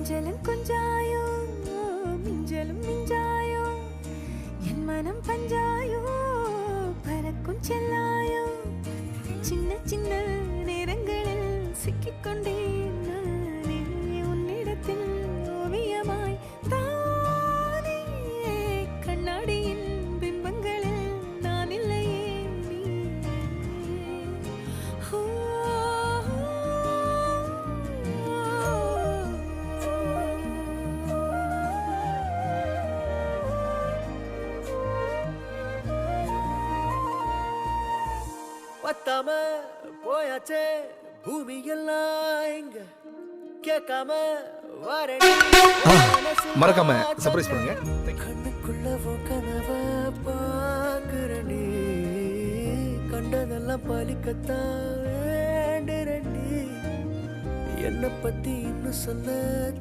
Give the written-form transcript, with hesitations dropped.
கொஞ்சலும் கொஞ்சாயோ மிஞ்சலும் மிஞ்சாயோ என் மனம் பஞ்சாயோ பறக்கும் செல்லாயோ சின்ன சின்ன நேரங்களில் சிக்கிக்கொண்டேன் நானே உன்னிடத்தில் ஓவியமாய் தானே கண்ணாடியின் பிம்பங்களில் நான் இல்லையே நீ பத்தாம போயாச்சே பூமி எல்லாம் இங்க கேட்காம வரேன் மறக்காம சர்ப்ரைஸ் பண்ணுங்க. கண்ணுக்குள்ள கனவ பாக்குறேன் கண்டதெல்லாம் பலிக்கத்தான் வேண்டுறேன் என்னை பத்தி இன்னும் சொல்ல